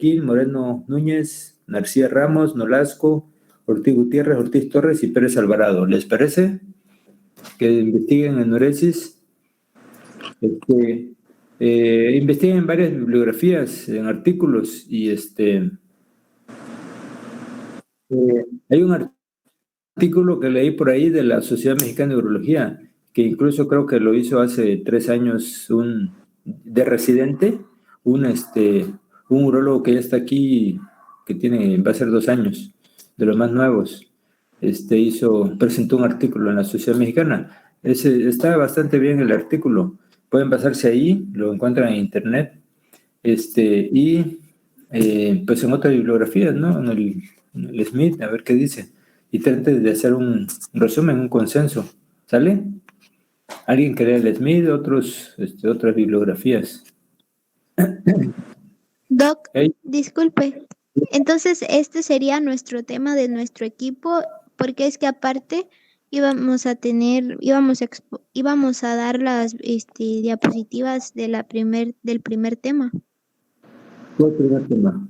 Joaquín, Moreno Núñez, Narcía Ramos, Nolasco, Ortiz Gutiérrez, Ortiz Torres y Pérez Alvarado. ¿Les parece? Que investiguen en Nuresis. Investiguen varias bibliografías, en artículos, y hay un artículo que leí por ahí de la Sociedad Mexicana de Urología, que incluso creo que lo hizo hace 3 años de residente, un urólogo que ya está aquí, que va a ser 2 años, de los más nuevos. Presentó un artículo en la Sociedad Mexicana. Está bastante bien el artículo. Pueden basarse ahí, lo encuentran en internet. Pues en otras bibliografías, ¿no? En el Smith, a ver qué dice. Y trate de hacer un resumen, un consenso. ¿Sale? Alguien que lea el Smith, otras bibliografías. Doc, Hey. Disculpe. Entonces, este sería nuestro tema de nuestro equipo, porque es que aparte íbamos a dar las diapositivas del primer tema. ¿Cuál primer tema?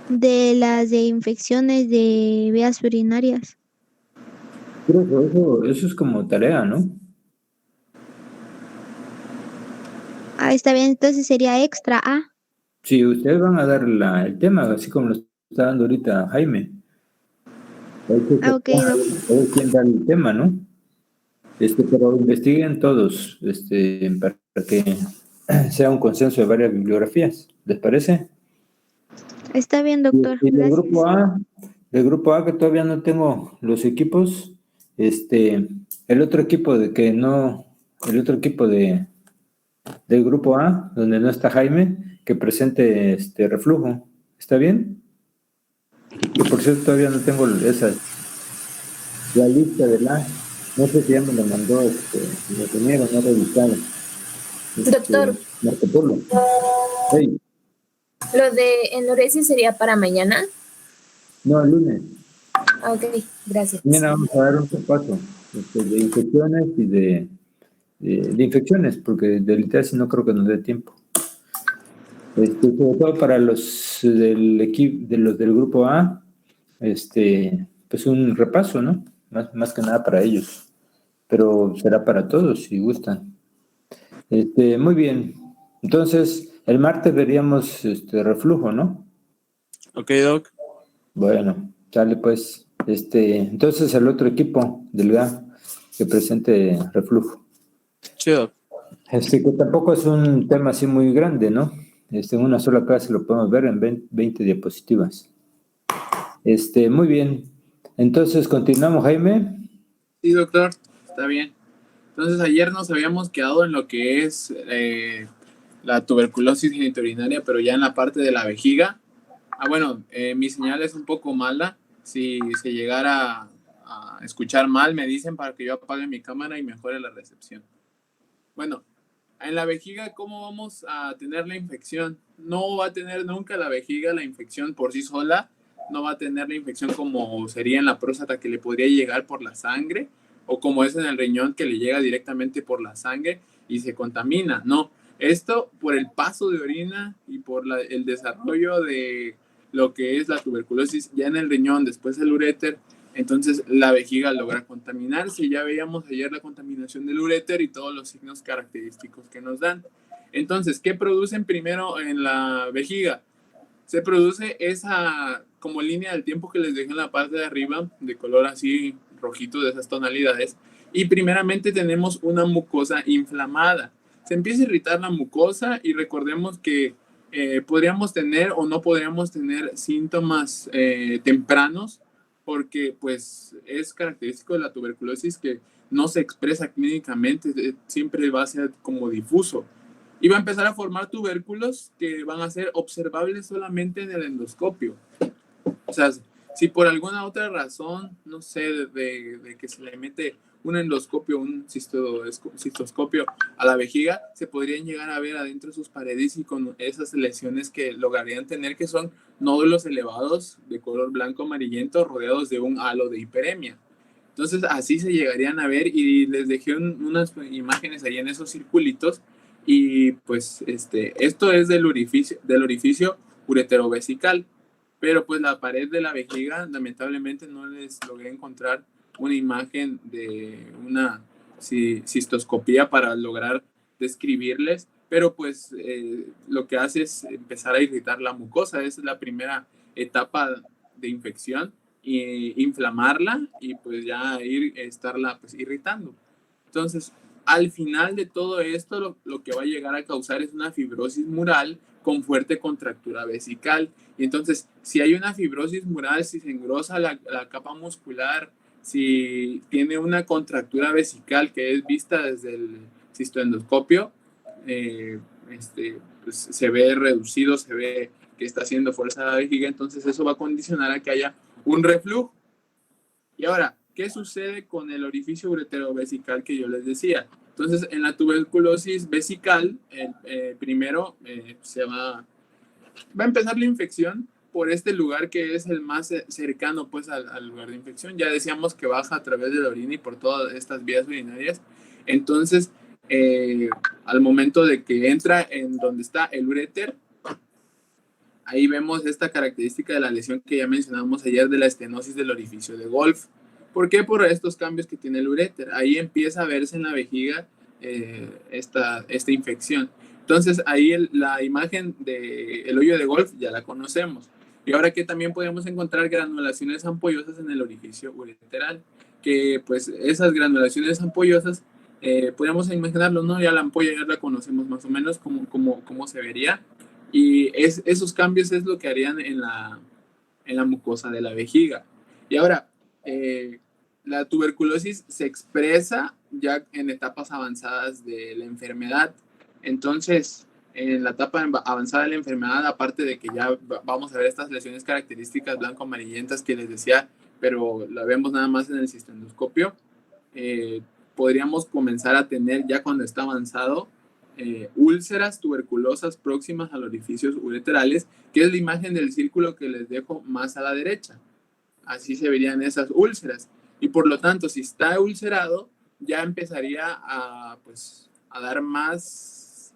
De las de infecciones de vías urinarias. Pero eso es como tarea, ¿no? Está bien, entonces sería extra A. Sí, ustedes van a dar el tema, así como lo está dando ahorita Jaime. Ok, Doc. ¿Quién da el tema, no? Pero investiguen todos, para que sea un consenso de varias bibliografías. ¿Les parece? Está bien, doctor. Y Gracias. del grupo A, que todavía no tengo los equipos, el otro equipo del grupo A, donde no está Jaime, que presente reflujo. ¿Está bien? Que por cierto todavía no tengo la lista de no sé si ya me lo mandó el ingeniero, no he revisado. Doctor. Marco Polo. Hey. ¿Lo de enuresis sería para mañana? No, el lunes. Ok, gracias. Mañana vamos a dar un repaso de infecciones y de infecciones, porque de literal no creo que nos dé tiempo. Sobre todo para los del equipo, de los del grupo A, pues un repaso, ¿no? Más que nada para ellos. Pero será para todos, si gustan. Muy bien. Entonces, el martes veríamos reflujo, ¿no? Ok, Doc. Bueno, sale pues. Entonces el otro equipo del GA que presente reflujo. Chido. Que tampoco es un tema así muy grande, ¿no? En una sola clase lo podemos ver en 20 diapositivas. Muy bien. Entonces, continuamos, Jaime. Sí, doctor, está bien. Entonces, ayer nos habíamos quedado en lo que es la tuberculosis genitourinaria, pero ya en la parte de la vejiga. Bueno, mi señal es un poco mala. Si se llegara a escuchar mal, me dicen para que yo apague mi cámara y mejore la recepción. Bueno, en la vejiga, ¿cómo vamos a tener la infección? No va a tener nunca la vejiga la infección por sí sola. No va a tener la infección como sería en la próstata, que le podría llegar por la sangre, o como es en el riñón, que le llega directamente por la sangre y se contamina. No, esto por el paso de orina y por el desarrollo de lo que es la tuberculosis ya en el riñón, después el uréter. Entonces la vejiga logra contaminarse. Ya veíamos ayer la contaminación del uréter y todos los signos característicos que nos dan. Entonces, ¿qué producen primero en la vejiga? Se produce esa como línea del tiempo que les dejé en la parte de arriba, de color así rojito, de esas tonalidades. Y primeramente tenemos una mucosa inflamada. Se empieza a irritar la mucosa y recordemos que podríamos tener o no podríamos tener síntomas tempranos, porque pues es característico de la tuberculosis que no se expresa clínicamente, siempre va a ser como difuso. Y va a empezar a formar tubérculos que van a ser observables solamente en el endoscopio. O sea, si por alguna otra razón, no sé, de que se le mete un endoscopio, un cistoscopio a la vejiga, se podrían llegar a ver adentro de sus paredes y con esas lesiones que lograrían tener, que son nódulos elevados de color blanco amarillento rodeados de un halo de hiperemia. Entonces así se llegarían a ver, y les dejé unas imágenes ahí en esos circulitos, Y pues esto es del orificio ureterovesical, pero pues la pared de la vejiga, lamentablemente no les logré encontrar una imagen de una cistoscopía para lograr describirles, pero pues lo que hace es empezar a irritar la mucosa. Esa es la primera etapa de infección, e inflamarla y pues ya estarla pues irritando. Entonces, al final de todo esto, lo que va a llegar a causar es una fibrosis mural con fuerte contractura vesical. Y entonces, si hay una fibrosis mural, si se engrosa la capa muscular, si tiene una contractura vesical que es vista desde el cistoendoscopio, pues se ve reducido, se ve que está haciendo fuerza a la vejiga, entonces eso va a condicionar a que haya un reflujo. Y ahora, ¿qué sucede con el orificio ureterovesical que yo les decía? Entonces, en la tuberculosis vesical, primero va a empezar la infección por este lugar que es el más cercano pues al lugar de infección. Ya decíamos que baja a través de la orina y por todas estas vías urinarias. Entonces, al momento de que entra en donde está el uréter, ahí vemos esta característica de la lesión que ya mencionamos ayer de la estenosis del orificio de Golf. ¿Por qué? Por estos cambios que tiene el uréter. Ahí empieza a verse en la vejiga esta infección. Entonces ahí la imagen del hoyo de Golf ya la conocemos. Y ahora que también podemos encontrar granulaciones ampollosas en el orificio ureteral, que pues esas granulaciones ampollosas, podríamos imaginarlo, ¿no? Ya la ampolla ya la conocemos más o menos cómo se vería. Y esos cambios es lo que harían en la mucosa de la vejiga. Y ahora, la tuberculosis se expresa ya en etapas avanzadas de la enfermedad. Entonces, en la etapa avanzada de la enfermedad, aparte de que ya vamos a ver estas lesiones características blanco-amarillentas que les decía, pero la vemos nada más en el cistoendoscopio, podríamos comenzar a tener ya cuando está avanzado úlceras tuberculosas próximas a los orificios ureterales, que es la imagen del círculo que les dejo más a la derecha. Así se verían esas úlceras. Y por lo tanto, si está ulcerado, ya empezaría a dar más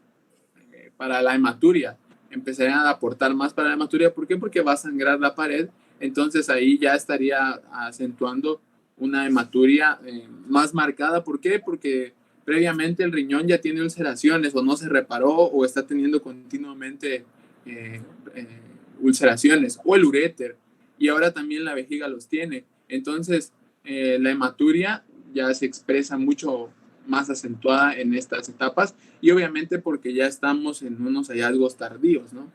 para la hematuria. Empezarían a aportar más para la hematuria. ¿Por qué? Porque va a sangrar la pared. Entonces ahí ya estaría acentuando una hematuria más marcada. ¿Por qué? Porque previamente el riñón ya tiene ulceraciones o no se reparó o está teniendo continuamente ulceraciones, o el uréter, y ahora también la vejiga los tiene. Entonces la hematuria ya se expresa mucho más acentuada en estas etapas, y obviamente porque ya estamos en unos hallazgos tardíos, ¿no?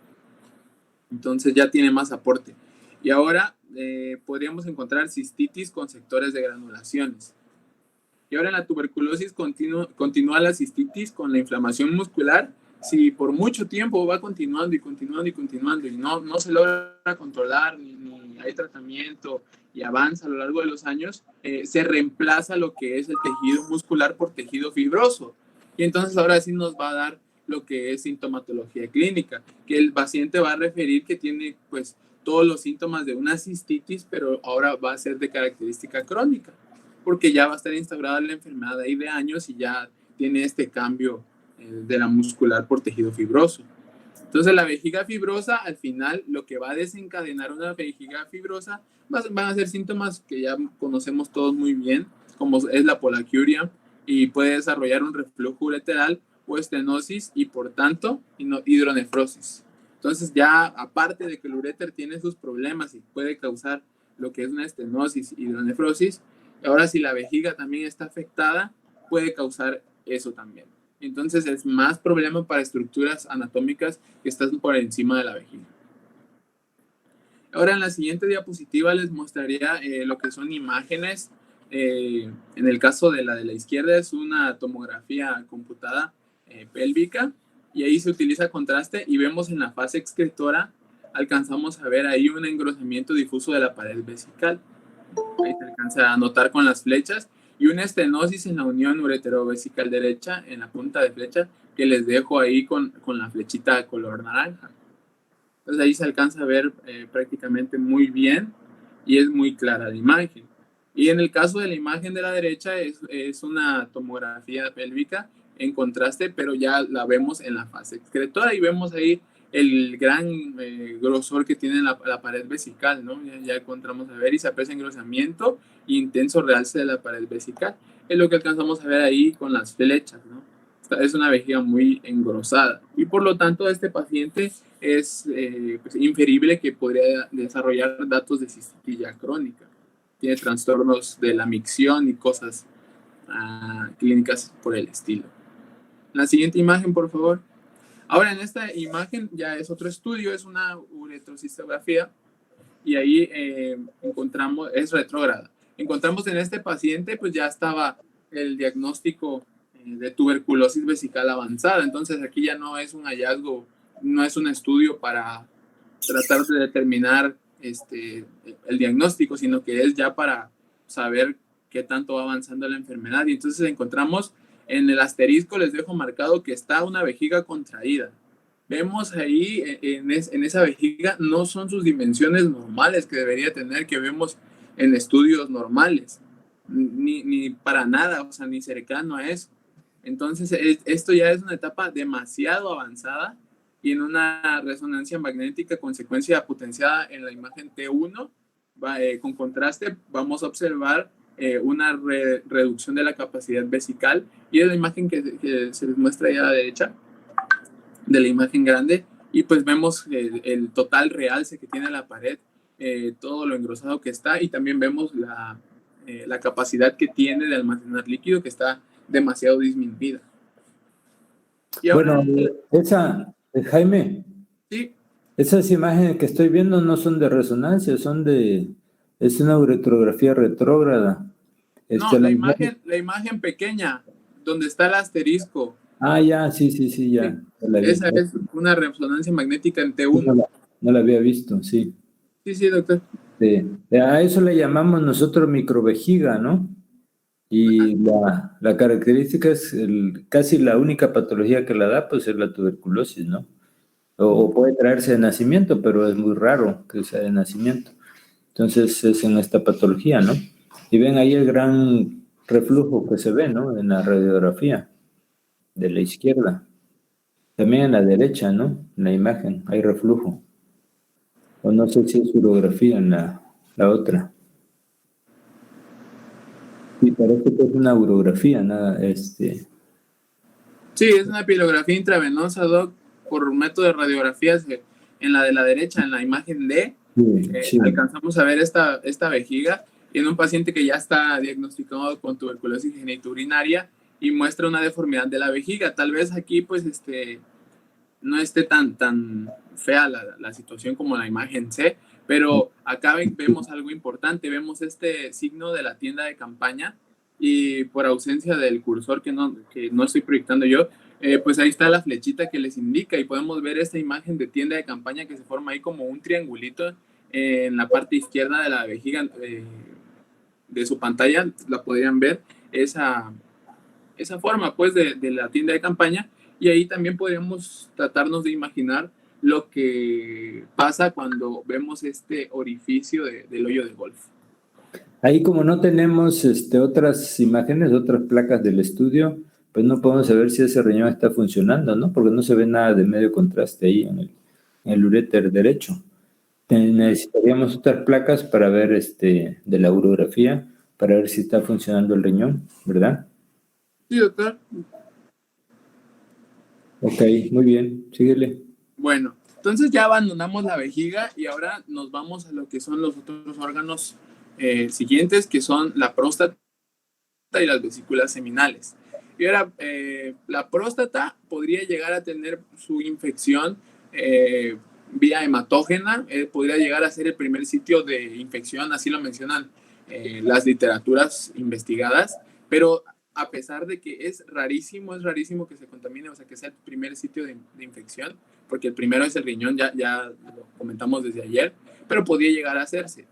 Entonces ya tiene más aporte. Y ahora podríamos encontrar cistitis con sectores de granulaciones. Y ahora en la tuberculosis continúa la cistitis con la inflamación muscular. Si por mucho tiempo va continuando y continuando y continuando y no se logra controlar, ni hay tratamiento y avanza a lo largo de los años, se reemplaza lo que es el tejido muscular por tejido fibroso. Y entonces ahora sí nos va a dar lo que es sintomatología clínica, que el paciente va a referir que tiene pues todos los síntomas de una cistitis, pero ahora va a ser de característica crónica, porque ya va a estar instaurada la enfermedad ahí de años y ya tiene este cambio de la muscular por tejido fibroso. Entonces la vejiga fibrosa, al final, lo que va a desencadenar una vejiga fibrosa van a ser síntomas que ya conocemos todos muy bien, como es la polaquiuria, y puede desarrollar un reflujo ureteral o estenosis y por tanto hidronefrosis. Entonces ya aparte de que el uréter tiene sus problemas y puede causar lo que es una estenosis, hidronefrosis, ahora si la vejiga también está afectada, puede causar eso también. Entonces es más problema para estructuras anatómicas que están por encima de la vejiga. Ahora en la siguiente diapositiva les mostraría lo que son imágenes. En el caso de la izquierda es una tomografía computada pélvica, y ahí se utiliza contraste y vemos en la fase excretora, alcanzamos a ver ahí un engrosamiento difuso de la pared vesical. Ahí se alcanza a notar con las flechas, y una estenosis en la unión ureterovesical derecha, en la punta de flecha, que les dejo ahí con la flechita de color naranja. Entonces ahí se alcanza a ver prácticamente muy bien y es muy clara la imagen. Y en el caso de la imagen de la derecha es una tomografía pélvica en contraste, pero ya la vemos en la fase excretora y vemos ahí el gran grosor que tiene la pared vesical, ¿no? Ya encontramos a ver y se aprecia engrosamiento e intenso realce de la pared vesical. Es lo que alcanzamos a ver ahí con las flechas, ¿no? Es una vejiga muy engrosada y por lo tanto este paciente es pues, inferible que podría desarrollar datos de cistitis ya crónica. Tiene trastornos de la micción y cosas clínicas por el estilo. La siguiente imagen, por favor. Ahora, en esta imagen ya es otro estudio, es una uretrocistografía y ahí encontramos, es retrógrada. Encontramos en este paciente, pues ya estaba el diagnóstico de tuberculosis vesical avanzada. Entonces, aquí ya no es un hallazgo, no es un estudio para tratar de determinar el diagnóstico, sino que es ya para saber qué tanto va avanzando la enfermedad. Y entonces encontramos en el asterisco, les dejo marcado que está una vejiga contraída. Vemos ahí en esa vejiga no son sus dimensiones normales que debería tener, que vemos en estudios normales, ni para nada, o sea, ni cercano a eso. Entonces, esto ya es una etapa demasiado avanzada y en una resonancia magnética con secuencia potenciada en la imagen T1, con contraste, vamos a observar una reducción de la capacidad vesical y es la imagen que se les muestra ahí a la derecha de la imagen grande y pues vemos el total realce que tiene la pared, todo lo engrosado que está y también vemos la capacidad que tiene de almacenar líquido que está demasiado disminuida. Y ahora, bueno, Jaime, sí, esas imágenes que estoy viendo no son de resonancia, es una uretrografía retrógrada. no, la imagen pequeña, donde está el asterisco. Ya, sí, ya. Esa es una resonancia magnética en T1. No la había visto, sí. Sí, doctor. A eso le llamamos nosotros microvejiga, ¿no? Y la característica es casi la única patología que la da, pues es la tuberculosis, ¿no? O puede traerse de nacimiento, pero es muy raro que sea de nacimiento. Entonces es en esta patología, ¿no? Y ven ahí el gran reflujo que se ve, ¿no? En la radiografía de la izquierda. También en la derecha, ¿no? En la imagen hay reflujo. O no sé si es urografía en la otra. Sí, parece que es una urografía, nada, Sí, es una pilografía intravenosa, doc, por método de radiografías en la de la derecha, en la imagen D. Sí. Alcanzamos a ver esta vejiga y en un paciente que ya está diagnosticado con tuberculosis genitourinaria y muestra una deformidad de la vejiga. Tal vez aquí, pues, no esté tan fea la situación como la imagen C, pero acá vemos algo importante, vemos este signo de la tienda de campaña y por ausencia del cursor que no estoy proyectando yo, pues ahí está la flechita que les indica y podemos ver esta imagen de tienda de campaña que se forma ahí como un triangulito en la parte izquierda de la vejiga de su pantalla, la podrían ver esa forma pues de la tienda de campaña y ahí también podríamos tratarnos de imaginar lo que pasa cuando vemos este orificio del hoyo de golf. Ahí como no tenemos otras imágenes, otras placas del estudio, pues no podemos saber si ese riñón está funcionando, ¿no? Porque no se ve nada de medio contraste ahí en el uréter derecho. Necesitaríamos otras placas para ver de la urografía, para ver si está funcionando el riñón, ¿verdad? Sí, doctor. Ok, muy bien, síguele. Bueno, entonces ya abandonamos la vejiga y ahora nos vamos a lo que son los otros órganos siguientes, que son la próstata y las vesículas seminales. Y ahora, la próstata podría llegar a tener su infección vía hematógena, podría llegar a ser el primer sitio de infección, así lo mencionan las literaturas investigadas, pero a pesar de que es rarísimo que se contamine, o sea, que sea el primer sitio de infección, porque el primero es el riñón, ya lo comentamos desde ayer, pero podría llegar a hacerse.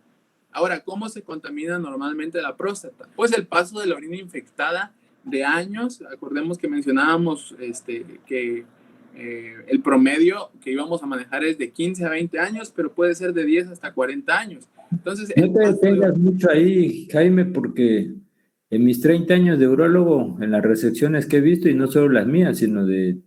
Ahora, ¿cómo se contamina normalmente la próstata? Pues el paso de la orina infectada de años, acordemos que mencionábamos que el promedio que íbamos a manejar es de 15 a 20 años, pero puede ser de 10 hasta 40 años. Entonces, no te detengas mucho ahí, Jaime, porque En mis 30 años de urólogo, en las resecciones que he visto, y no solo las mías, sino de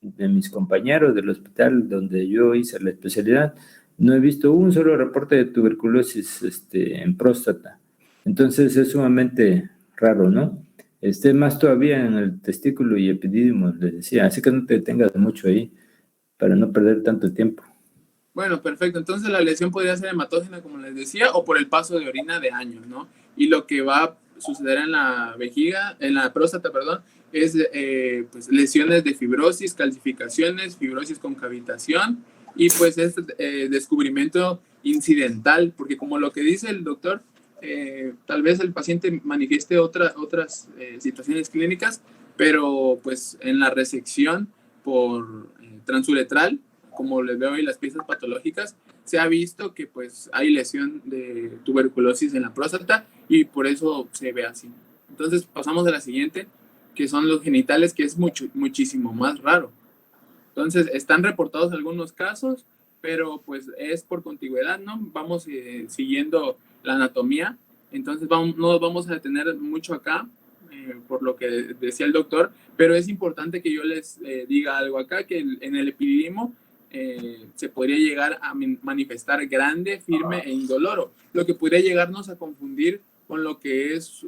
mis compañeros del hospital donde yo hice la especialidad, no he visto un solo reporte de tuberculosis en próstata. Entonces es sumamente raro, ¿no? Más todavía en el testículo y epidídimo, les decía. Así que no te detengas mucho ahí para no perder tanto tiempo. Bueno, perfecto. Entonces la lesión podría ser hematógena, como les decía, o por el paso de orina de años, ¿no? Y lo que va a suceder en la vejiga, en la próstata, perdón, es pues lesiones de fibrosis, calcificaciones, fibrosis con cavitación y pues descubrimiento incidental, porque como lo que dice el doctor, tal vez el paciente manifieste otras situaciones clínicas, pero pues en la resección por transuretral, como les veo hoy las piezas patológicas, se ha visto que pues hay lesión de tuberculosis en la próstata y por eso se ve así. Entonces pasamos a la siguiente, que son los genitales, que es muchísimo más raro. Entonces están reportados algunos casos, pero pues es por contigüedad, ¿no? Vamos siguiendo la anatomía, entonces no nos vamos a detener mucho acá, por lo que decía el doctor, pero es importante que yo les diga algo acá, que en el epididimo se podría llegar a manifestar grande, firme e indoloro, lo que podría llegarnos a confundir con lo que es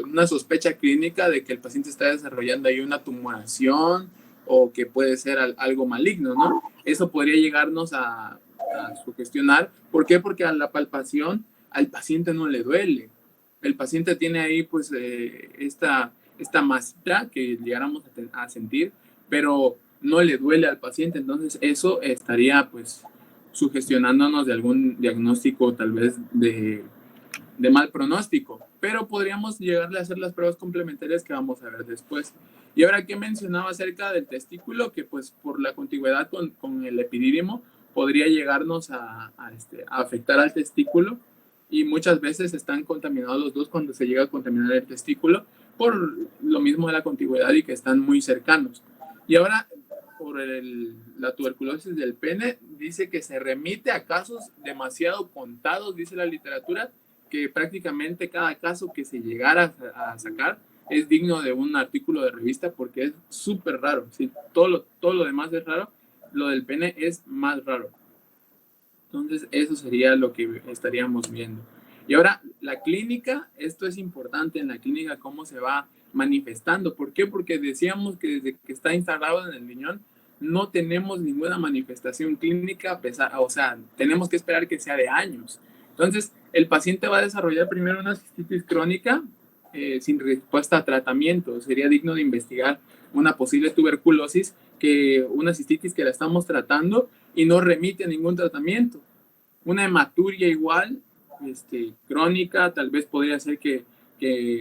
una sospecha clínica de que el paciente está desarrollando ahí una tumoración o que puede ser algo maligno, ¿no? Eso podría llegarnos a sugestionar. ¿Por qué? Porque a la palpación al paciente no le duele. El paciente tiene ahí pues esta masita que llegáramos a sentir, pero no le duele al paciente, entonces eso estaría pues sugestionándonos de algún diagnóstico tal vez de mal pronóstico, pero podríamos llegarle a hacer las pruebas complementarias que vamos a ver después. Y ahora que mencionaba acerca del testículo, que pues por la contigüedad con el epidídimo podría llegarnos a afectar al testículo, y muchas veces están contaminados los dos cuando se llega a contaminar el testículo por lo mismo de la contigüedad y que están muy cercanos. Y ahora, por la tuberculosis del pene, dice que se remite a casos demasiado contados, dice la literatura, que prácticamente cada caso que se llegara a sacar es digno de un artículo de revista porque es súper raro. ¿Sí? Todo lo demás es raro, lo del pene es más raro. Entonces, eso sería lo que estaríamos viendo. Y ahora, la clínica, esto es importante en la clínica, cómo se va manifestando. ¿Por qué? Porque decíamos que desde que está instalado en el riñón, no tenemos ninguna manifestación clínica, tenemos que esperar que sea de años. Entonces, el paciente va a desarrollar primero una cistitis crónica sin respuesta a tratamiento. Sería digno de investigar una posible tuberculosis, una cistitis que la estamos tratando y no remite a ningún tratamiento. Una hematuria igual, crónica, tal vez podría ser que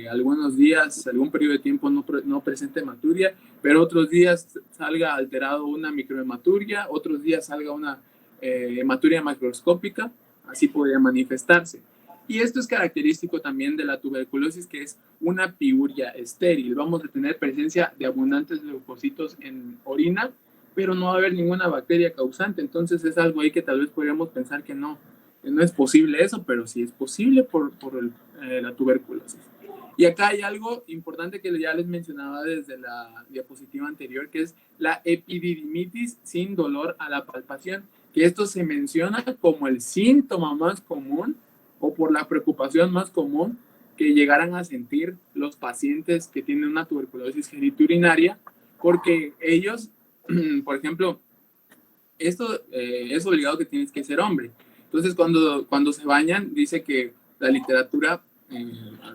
algunos días, algún periodo de tiempo no presente hematuria, pero otros días salga alterado una microhematuria, otros días salga una hematuria macroscópica, así podría manifestarse. Y esto es característico también de la tuberculosis, que es una piuria estéril. Vamos a tener presencia de abundantes leucocitos en orina, pero no va a haber ninguna bacteria causante. Entonces es algo ahí que tal vez podríamos pensar que no es posible eso, pero sí es posible por la tuberculosis. Y acá hay algo importante que ya les mencionaba desde la diapositiva anterior, que es la epididimitis sin dolor a la palpación, que esto se menciona como el síntoma más común o por la preocupación más común que llegaran a sentir los pacientes que tienen una tuberculosis genitourinaria, porque ellos, por ejemplo, esto es obligado que tienes que ser hombre. Entonces, cuando se bañan, dice que la literatura,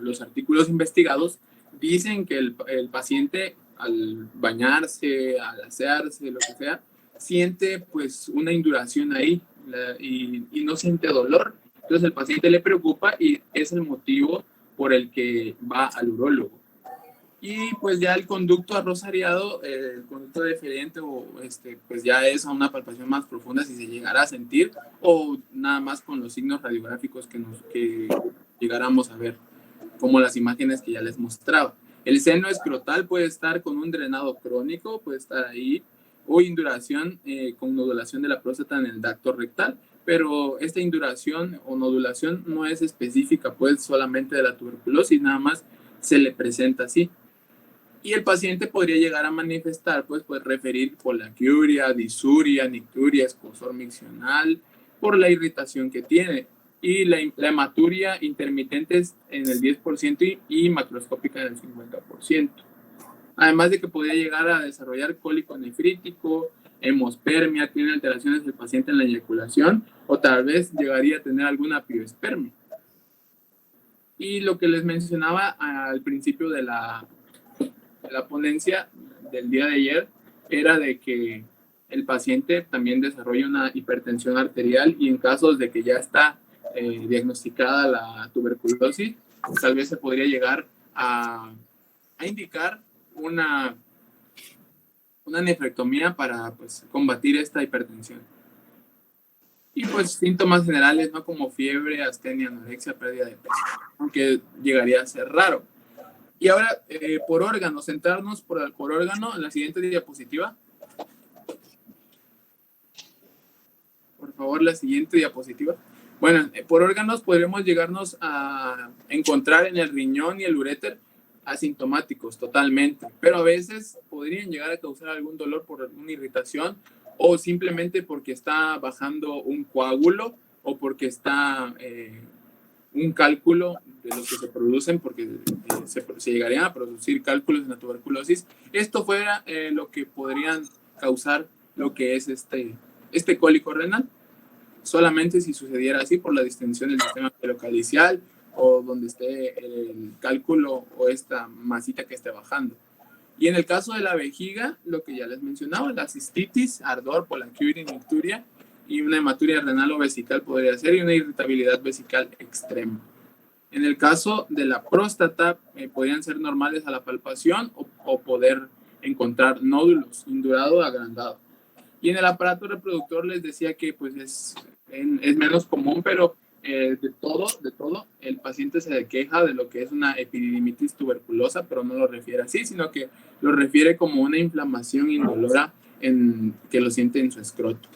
los artículos investigados, dicen que el paciente al bañarse, al asearse, lo que sea, siente pues una induración ahí y no siente dolor. Entonces el paciente le preocupa y es el motivo por el que va al urólogo. Y pues ya el conducto arrosariado, el conducto deferente, pues ya es a una palpación más profunda si se llegara a sentir, o nada más con los signos radiográficos que llegáramos a ver, como las imágenes que ya les mostraba. El seno escrotal puede estar con un drenado crónico, puede estar ahí, o induración con nodulación de la próstata en el tracto rectal, pero esta induración o nodulación no es específica pues solamente de la tuberculosis, nada más se le presenta así. Y el paciente podría llegar a manifestar, pues referir polaquiuria, disuria, nicturia, escozor miccional, por la irritación que tiene. Y la hematuria intermitente es en el 10% y macroscópica en el 50%. Además de que podría llegar a desarrollar cólico nefrítico, hemospermia, tiene alteraciones del paciente en la eyaculación o tal vez llegaría a tener alguna piospermia. Y lo que les mencionaba al principio de la ponencia del día de ayer era de que el paciente también desarrolla una hipertensión arterial y en casos de que ya está diagnosticada la tuberculosis, tal vez se podría llegar a indicar una nefrectomía para pues combatir esta hipertensión. Y pues síntomas generales, ¿no? Como fiebre, astenia, anorexia, pérdida de peso, aunque llegaría a ser raro. Y ahora, por órgano, centrarnos por órgano en la siguiente diapositiva. Por favor, la siguiente diapositiva. Bueno, por órganos podremos llegarnos a encontrar en el riñón y el uréter asintomáticos totalmente, pero a veces podrían llegar a causar algún dolor por una irritación o simplemente porque está bajando un coágulo o porque está un cálculo de los que se producen, porque se llegarían a producir cálculos en la tuberculosis. Esto fuera lo que podrían causar lo que es este cólico renal, solamente si sucediera así por la distensión del sistema perocardicial o donde esté el cálculo o esta masita que esté bajando. Y en el caso de la vejiga, lo que ya les mencionaba, la cistitis, ardor, polaquiuria, nicturia y una hematuria renal o vesical podría ser y una irritabilidad vesical extrema. En el caso de la próstata, podrían ser normales a la palpación o poder encontrar nódulos, indurado o agrandado. Y en el aparato reproductor les decía que pues es menos común, pero de todo, el paciente se queja de lo que es una epididimitis tuberculosa, pero no lo refiere así, sino que lo refiere como una inflamación indolora que lo siente en su escroto.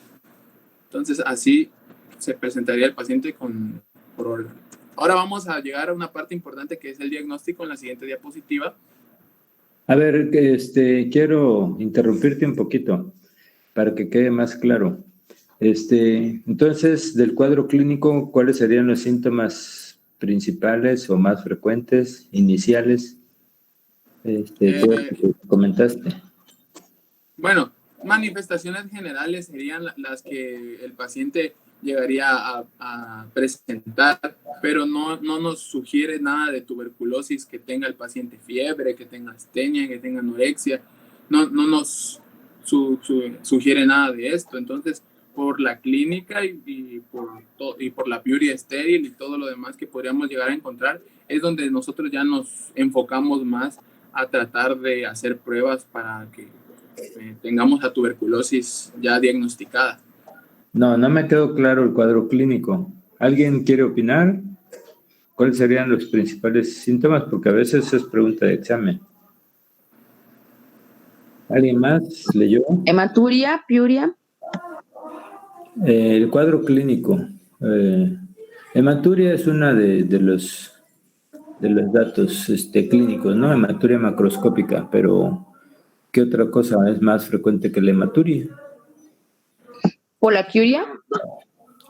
Entonces, así se presentaría el paciente por órgano. Ahora vamos a llegar a una parte importante que es el diagnóstico en la siguiente diapositiva. A ver, quiero interrumpirte un poquito para que quede más claro. Entonces, del cuadro clínico, ¿cuáles serían los síntomas principales o más frecuentes, iniciales? Que comentaste. Bueno, manifestaciones generales serían las que el paciente llegaría a presentar, pero no nos sugiere nada de tuberculosis, que tenga el paciente fiebre, que tenga astenia, que tenga anorexia, no nos sugiere nada de esto. Entonces, por la clínica y por la piuria estéril y todo lo demás que podríamos llegar a encontrar, es donde nosotros ya nos enfocamos más a tratar de hacer pruebas para que tengamos la tuberculosis ya diagnosticada. No me quedó claro el cuadro clínico. ¿Alguien quiere opinar? ¿Cuáles serían los principales síntomas? Porque a veces es pregunta de examen. ¿Alguien más leyó? Hematuria, piuria. El cuadro clínico. Hematuria es una de los datos clínicos, ¿no? Hematuria macroscópica, pero ¿qué otra cosa es más frecuente que la hematuria? Polaquiuria.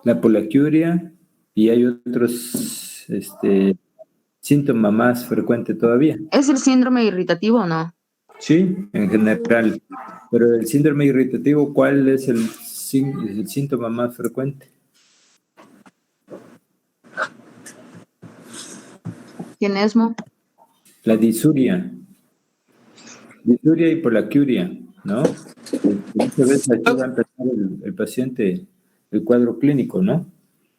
La polaquiuria, y hay otros síntoma más frecuente todavía. ¿Es el síndrome irritativo o no? Sí, en general. Pero el síndrome irritativo, ¿cuál es el síntoma más frecuente? Tienesmo. La disuria. Disuria y polaquiuria, ¿no? Muchas veces aquí va a empezar el paciente, el cuadro clínico, ¿no?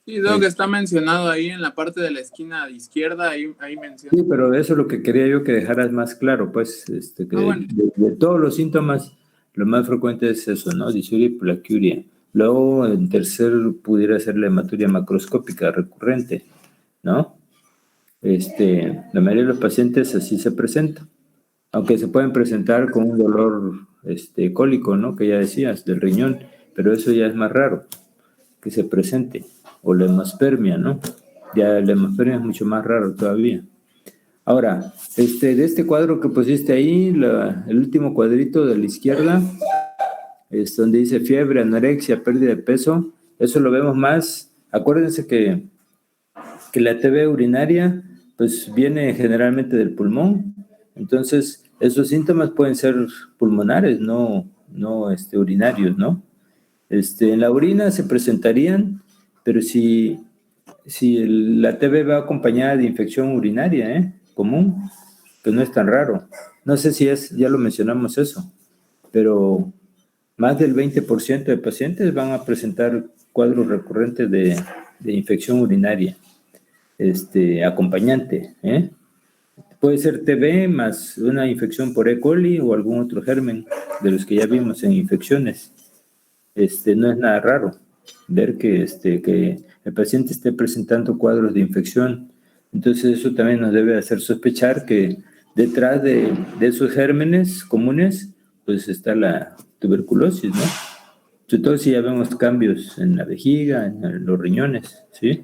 Sí, lo que está mencionado ahí en la parte de la esquina izquierda, ahí menciona. Sí, pero eso es lo que quería yo que dejaras más claro, pues, que bueno. de todos los síntomas, lo más frecuente es eso, ¿no? Disuria y polaquiuria. Luego, en tercer, pudiera ser la hematuria macroscópica recurrente, ¿no? La mayoría de los pacientes así se presenta. aunque se pueden presentar con un dolor cólico, ¿no? Que ya decías, del riñón, pero eso ya es más raro que se presente, o la hemospermia, ¿no? Ya la hemospermia es mucho más raro todavía. Ahora, de este cuadro que pusiste ahí, el último cuadrito de la izquierda, es donde dice fiebre, anorexia, pérdida de peso, eso lo vemos más. Acuérdense que la TB urinaria, pues viene generalmente del pulmón, entonces esos síntomas pueden ser pulmonares, no urinarios, ¿no? En la orina se presentarían, pero si la TB va acompañada de infección urinaria, común, que no es tan raro. No sé si ya lo mencionamos eso, pero más del 20% de pacientes van a presentar cuadros recurrentes de infección urinaria, acompañante, Puede ser TB más una infección por E. coli o algún otro germen de los que ya vimos en infecciones. No es nada raro ver que el paciente esté presentando cuadros de infección. Entonces eso también nos debe hacer sospechar que detrás de esos gérmenes comunes, pues está la tuberculosis, ¿no? Sobre todo si ya vemos cambios en la vejiga, en los riñones, ¿sí?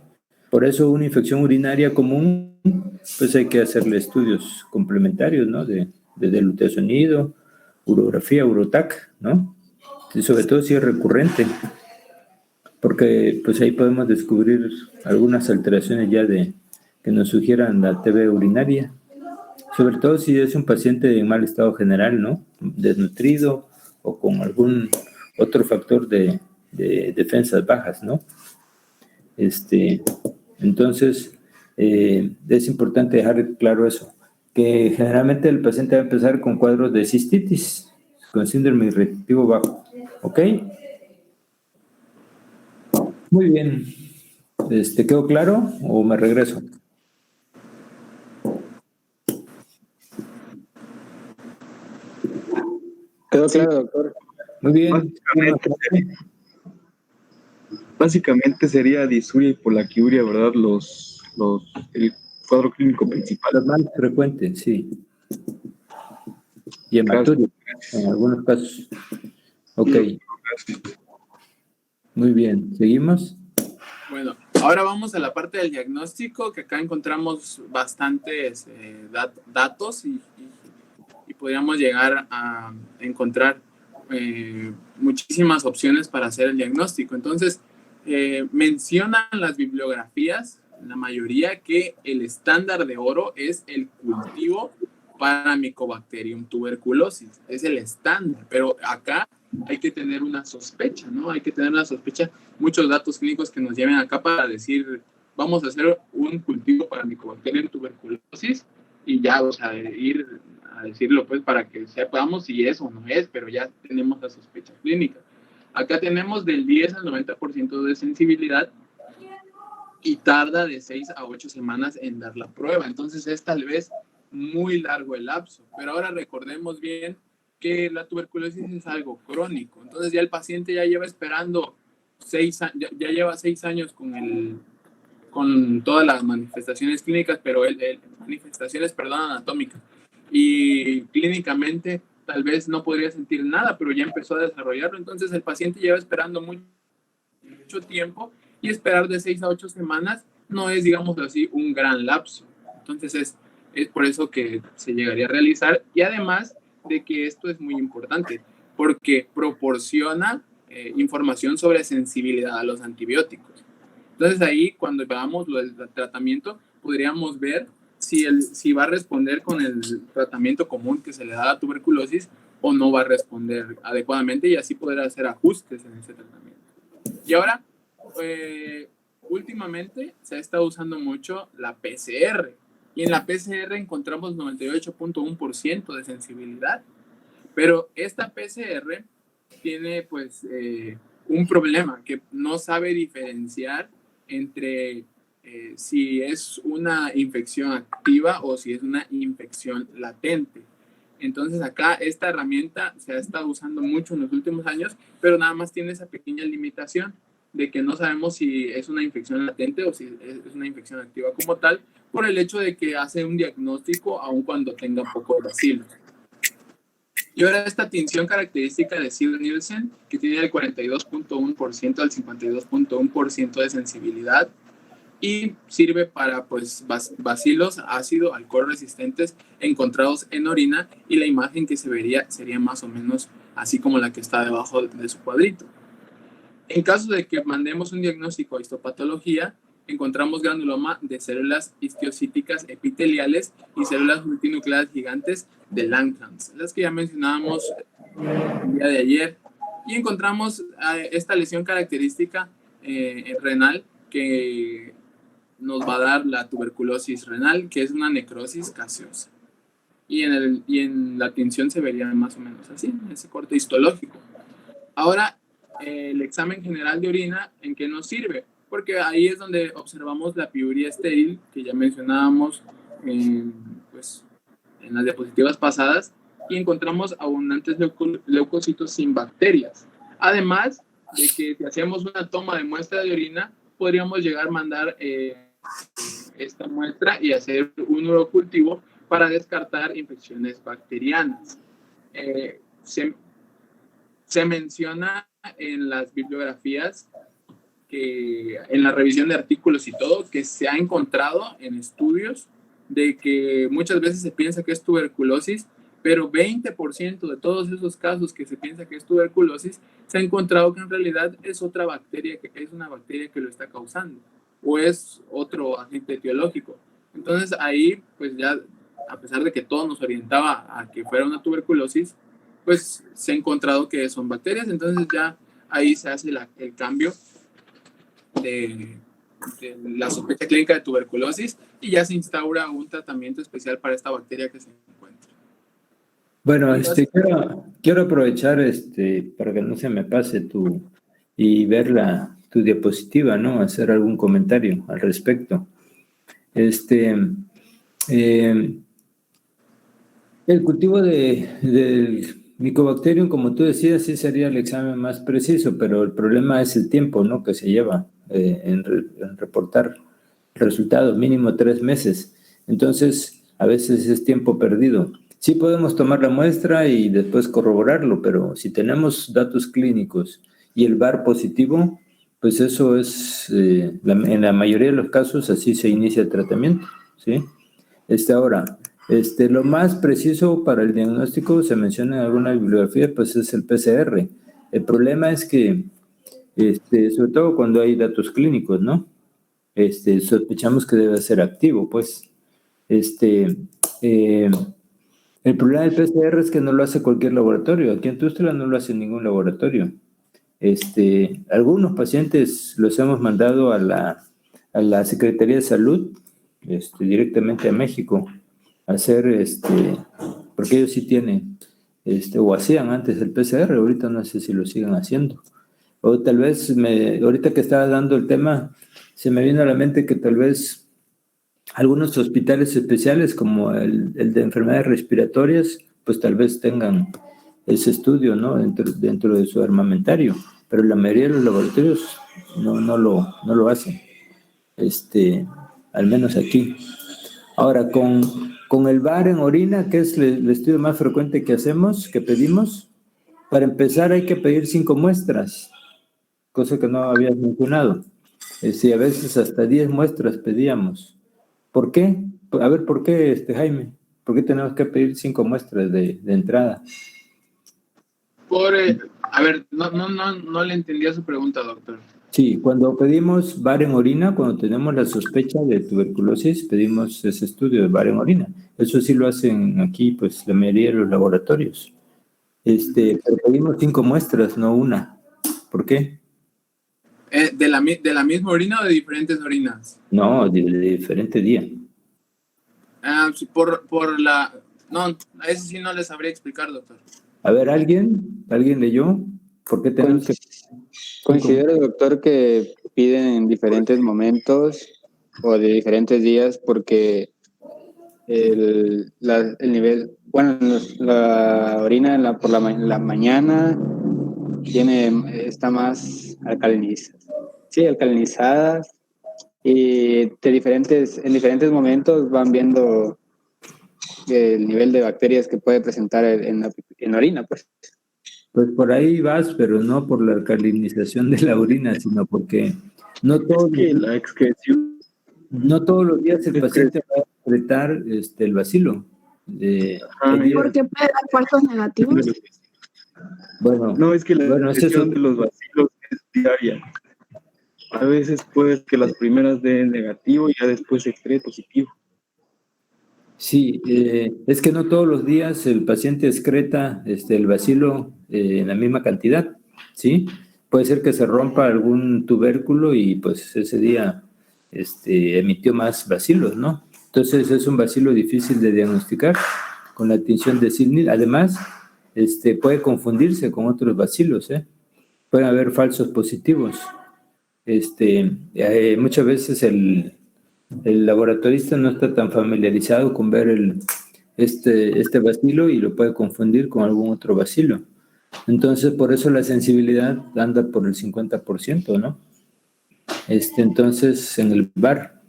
Por eso una infección urinaria común, pues hay que hacerle estudios complementarios, ¿no? De ultrasonido, urografía, urotac, ¿no? Y sobre todo si es recurrente, porque pues ahí podemos descubrir algunas alteraciones ya que nos sugieran la TB urinaria, sobre todo si es un paciente en mal estado general, ¿no? Desnutrido o con algún otro factor de defensas bajas, ¿no? Entonces, es importante dejar claro eso, que generalmente el paciente va a empezar con cuadros de cistitis, con síndrome irritativo bajo, ¿ok? Muy bien. ¿Quedó claro o me regreso? Quedó claro, doctor. Muy bien. Básicamente sería disuria y polaquiuria, ¿verdad? El cuadro clínico principal. Los más frecuentes, sí. Y hematuria, en algunos casos. Ok. Muy bien. ¿Seguimos? Bueno, ahora vamos a la parte del diagnóstico, que acá encontramos bastantes datos y podríamos llegar a encontrar muchísimas opciones para hacer el diagnóstico. Entonces, mencionan las bibliografías, la mayoría, que el estándar de oro es el cultivo para Mycobacterium tuberculosis. Es el estándar, pero acá hay que tener una sospecha, ¿no? Hay que tener una sospecha, muchos datos clínicos que nos lleven acá para decir, vamos a hacer un cultivo para Mycobacterium tuberculosis y ya, o sea, ir a decirlo pues para que sepamos si es o no es, pero ya tenemos la sospecha clínica. Acá tenemos del 10 al 90% de sensibilidad y tarda de 6 a 8 semanas en dar la prueba. Entonces es tal vez muy largo el lapso. Pero ahora recordemos bien que la tuberculosis es algo crónico. Entonces ya el paciente ya lleva esperando ya lleva 6 años con todas las manifestaciones clínicas, pero manifestaciones, anatómicas. Y clínicamente tal vez no podría sentir nada, pero ya empezó a desarrollarlo. Entonces el paciente lleva esperando mucho tiempo y esperar de 6 a 8 semanas no es, digamos así, un gran lapso. Entonces es por eso que se llegaría a realizar, y además de que esto es muy importante porque proporciona información sobre sensibilidad a los antibióticos. Entonces ahí cuando veamos el tratamiento podríamos ver si va a responder con el tratamiento común que se le da a la tuberculosis o no va a responder adecuadamente, y así poder hacer ajustes en ese tratamiento. Y ahora, últimamente se ha estado usando mucho la PCR, y en la PCR encontramos 98.1% de sensibilidad, pero esta PCR tiene pues un problema, que no sabe diferenciar entre si es una infección activa o si es una infección latente. Entonces acá esta herramienta se ha estado usando mucho en los últimos años, pero nada más tiene esa pequeña limitación de que no sabemos si es una infección latente o si es una infección activa como tal, por el hecho de que hace un diagnóstico aun cuando tenga pocos bacilos. Y ahora esta tinción característica de Siebel-Nielsen, que tiene el 42.1% al 52.1% de sensibilidad, y sirve para pues, bacilos ácido alcohol resistentes encontrados en orina, y la imagen que se vería sería más o menos así como la que está debajo de su cuadrito. En caso de que mandemos un diagnóstico a histopatología, encontramos granuloma de células histiocíticas epiteliales y células multinucleadas gigantes de Langerhans, las que ya mencionábamos el día de ayer, y encontramos esta lesión característica renal que nos va a dar la tuberculosis renal, que es una necrosis gaseosa. Y en la tinción se vería más o menos así, ese corte histológico. Ahora, el examen general de orina, ¿en qué nos sirve? Porque ahí es donde observamos la piuria estéril, que ya mencionábamos pues, en las diapositivas pasadas, y encontramos abundantes leucocitos sin bacterias. Además de que si hacemos una toma de muestra de orina, podríamos llegar a mandar esta muestra y hacer un urocultivo para descartar infecciones bacterianas. Se menciona en las bibliografías, que en la revisión de artículos y todo, que se ha encontrado en estudios de que muchas veces se piensa que es tuberculosis, pero 20% de todos esos casos que se piensa que es tuberculosis, se ha encontrado que en realidad es otra bacteria, que es una bacteria que lo está causando, o es otro agente etiológico. Entonces ahí, pues ya, a pesar de que todo nos orientaba a que fuera una tuberculosis, pues se ha encontrado que son bacterias. Entonces ya ahí se hace el cambio de la sospecha clínica de tuberculosis, y ya se instaura un tratamiento especial para esta bacteria que se encuentra. Bueno, quiero aprovechar para que no se me pase y ver tu diapositiva, ¿no? Hacer algún comentario al respecto. El cultivo del Mycobacterium, como tú decías, sí sería el examen más preciso, pero el problema es el tiempo, ¿no?, que se lleva en reportar el resultado, mínimo 3 meses. Entonces, a veces es tiempo perdido. Sí podemos tomar la muestra y después corroborarlo, pero si tenemos datos clínicos y el VAR positivo, pues eso es, en la mayoría de los casos, así se inicia el tratamiento, ¿sí? Ahora, lo más preciso para el diagnóstico, se menciona en alguna bibliografía, pues es el PCR. El problema es que, sobre todo cuando hay datos clínicos, ¿no? Sospechamos que debe ser activo, pues. El problema del PCR es que no lo hace cualquier laboratorio. Aquí en Tustla no lo hace ningún laboratorio. Algunos pacientes los hemos mandado a la Secretaría de Salud, directamente a México, a hacer, porque ellos sí tienen, o hacían antes el PCR, ahorita no sé si lo siguen haciendo. O tal vez, ahorita que estaba dando el tema, se me vino a la mente que tal vez algunos hospitales especiales, como el de enfermedades respiratorias, pues tal vez tengan ese estudio, ¿no?, dentro de su armamentario, pero la mayoría de los laboratorios no lo hacen, al menos aquí. Ahora, con el VAR en orina, que es el estudio más frecuente que pedimos, para empezar hay que pedir 5 muestras, cosa que no habías mencionado. A veces hasta 10 muestras pedíamos. ¿Por qué? A ver, ¿por qué, Jaime? ¿Por qué tenemos que pedir 5 muestras de entrada? A ver, no le entendía su pregunta, doctor. Sí, cuando pedimos VAR en orina, cuando tenemos la sospecha de tuberculosis, pedimos ese estudio de VAR en orina. Eso sí lo hacen aquí, pues, la mayoría de los laboratorios. Pero pedimos 5 muestras, no una. ¿Por qué? ¿De la misma orina o de diferentes orinas? No, de diferente día. Sí, no, a eso sí no les sabría explicar, doctor. A ver, ¿alguien leyó? ¿Por qué tenemos que...? Considero, doctor, que piden en diferentes momentos o de diferentes días porque el nivel, bueno, la orina por la mañana está más alcalinizada, y en diferentes momentos van viendo el nivel de bacterias que puede presentar en en orina, pues. Pues por ahí vas, pero no por la alcalinización de la orina, sino porque no todos, Es que la excreción no todos los días el paciente va a excretar el bacilo. Hay días- Porque puede dar falsos negativos. bueno, no, es que la bueno, ese es excreción un- de los bacilos es diaria. A veces puede que las primeras den negativo y ya después se cree positivo. sí, es que no todos los días el paciente excreta el bacilo en la misma cantidad, ¿sí? Puede ser que se rompa algún tubérculo y pues ese día emitió más bacilos, ¿no? Entonces es un bacilo difícil de diagnosticar con la tinción de Sidney. Además, puede confundirse con otros bacilos, ¿eh? Pueden haber falsos positivos. Muchas veces el laboratorista no está tan familiarizado con ver este bacilo y lo puede confundir con algún otro bacilo. Entonces, por eso la sensibilidad anda por el 50%, ¿no? Entonces, en el VAR.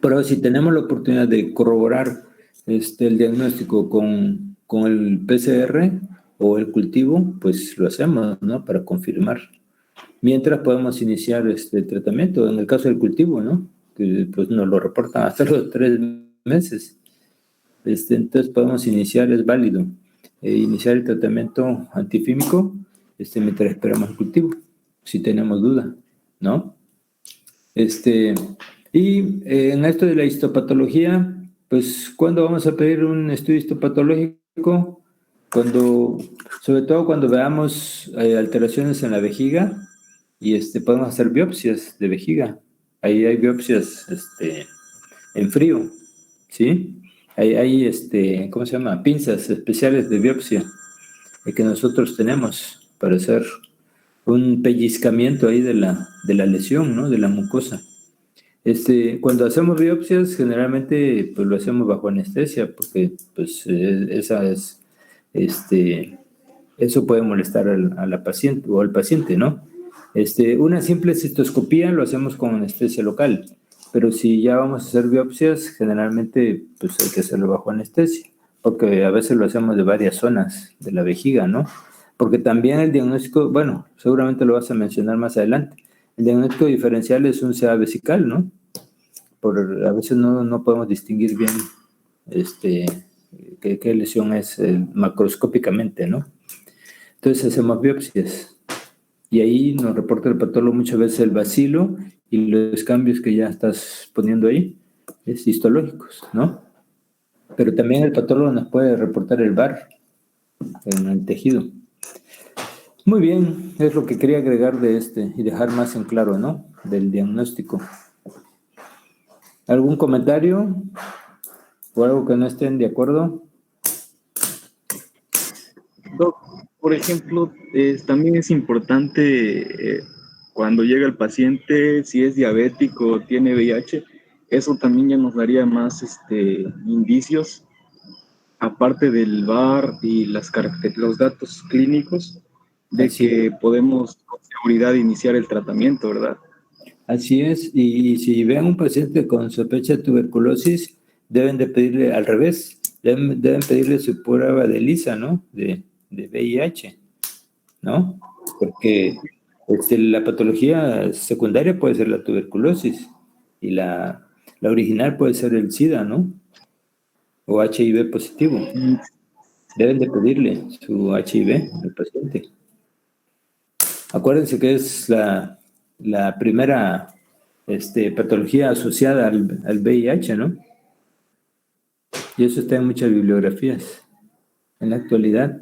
Pero si tenemos la oportunidad de corroborar el diagnóstico con el PCR o el cultivo, pues lo hacemos, ¿no? Para confirmar. Mientras podemos iniciar este tratamiento, en el caso del cultivo, ¿no? Que pues nos lo reportan hasta los 3 meses. Entonces podemos iniciar, es válido, iniciar el tratamiento antifímico mientras esperamos el cultivo, si tenemos duda, ¿no? En esto de la histopatología, pues, ¿cuándo vamos a pedir un estudio histopatológico? Sobre todo cuando veamos alteraciones en la vejiga y podemos hacer biopsias de vejiga. Ahí hay biopsias en frío, ¿sí? Hay ¿cómo se llama? Pinzas especiales de biopsia que nosotros tenemos para hacer un pellizcamiento ahí de la lesión, ¿no? De la mucosa. Cuando hacemos biopsias, generalmente pues lo hacemos bajo anestesia, porque pues eso puede molestar a la paciente o al paciente, ¿no? Una simple cistoscopía lo hacemos con anestesia local, pero si ya vamos a hacer biopsias, generalmente pues hay que hacerlo bajo anestesia, porque a veces lo hacemos de varias zonas de la vejiga, ¿no? Porque también el diagnóstico, bueno, seguramente lo vas a mencionar más adelante, el diagnóstico diferencial es un CA vesical, ¿no? A veces no podemos distinguir bien qué lesión es macroscópicamente, ¿no? Entonces hacemos biopsias y ahí nos reporta el patólogo muchas veces el bacilo y los cambios que ya estás poniendo ahí, histológicos, ¿no? Pero también el patólogo nos puede reportar el VAR en el tejido. Muy bien, es lo que quería agregar de y dejar más en claro, ¿no? Del diagnóstico. ¿Algún comentario o algo que no estén de acuerdo? Doc, por ejemplo, también es importante cuando llega el paciente, si es diabético o tiene VIH, eso también ya nos daría más indicios, aparte del VAR y los datos clínicos, de Así que es. podemos con seguridad iniciar el tratamiento, ¿verdad? Así es, y si ven un paciente con sospecha de tuberculosis, deben de pedirle al revés, deben pedirle su prueba de ELISA, ¿no? De VIH, ¿no? Porque la patología secundaria puede ser la tuberculosis y la original puede ser el SIDA, ¿no? O HIV positivo. Deben de pedirle su HIV al paciente. Acuérdense que es la primera patología asociada al VIH, ¿no? Y eso está en muchas bibliografías en la actualidad.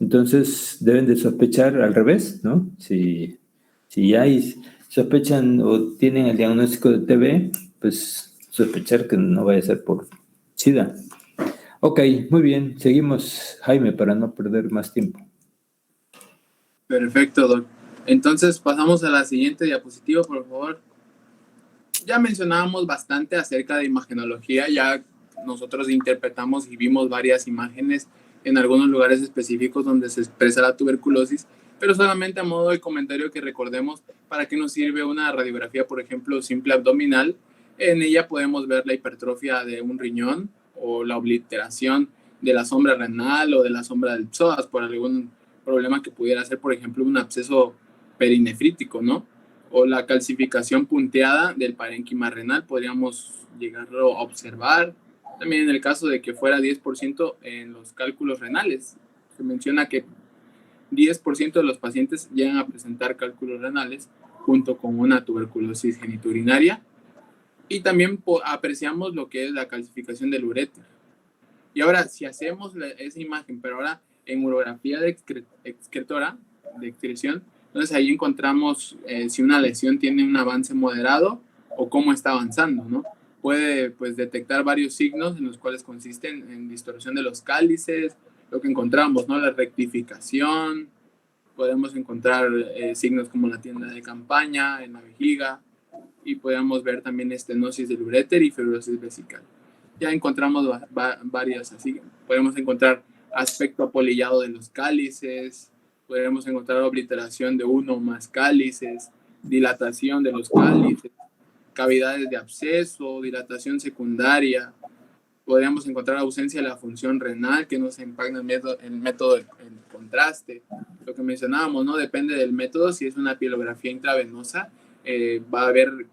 Entonces, deben de sospechar al revés, ¿no? Si ya sospechan o tienen el diagnóstico de TB, pues sospechar que no vaya a ser por SIDA. Ok, muy bien. Seguimos, Jaime, para no perder más tiempo. Perfecto, Doc. Entonces pasamos a la siguiente diapositiva, por favor. Ya mencionábamos bastante acerca de imagenología, ya nosotros interpretamos y vimos varias imágenes en algunos lugares específicos donde se expresa la tuberculosis, pero solamente a modo de comentario que recordemos para qué nos sirve una radiografía, por ejemplo, simple abdominal. En ella podemos ver la hipertrofia de un riñón o la obliteración de la sombra renal o de la sombra del psoas por algún problema que pudiera ser, por ejemplo, un absceso perinefrítico, ¿no? O la calcificación punteada del parénquima renal, podríamos llegarlo a observar. También en el caso de que fuera 10% en los cálculos renales. Se menciona que 10% de los pacientes llegan a presentar cálculos renales junto con una tuberculosis genitourinaria. Y también apreciamos lo que es la calcificación del uréter. Y ahora, si hacemos esa imagen, pero ahora en urografía de excretora, de excreción, entonces ahí encontramos si una lesión tiene un avance moderado o cómo está avanzando, ¿no? Puede pues detectar varios signos en los cuales consisten en distorsión de los cálices, lo que encontramos, ¿no? La rectificación, podemos encontrar signos como la tienda de campaña en la vejiga y podemos ver también estenosis del uréter y fibrosis vesical. Ya encontramos varias así, podemos encontrar aspecto apolillado de los cálices, podemos encontrar obliteración de uno o más cálices, dilatación de los cálices, cavidades de absceso, dilatación secundaria. Podríamos encontrar ausencia de la función renal que nos impacta el método del contraste. Lo que mencionábamos, ¿no? Depende del método. Si es una pielografía intravenosa, va a haber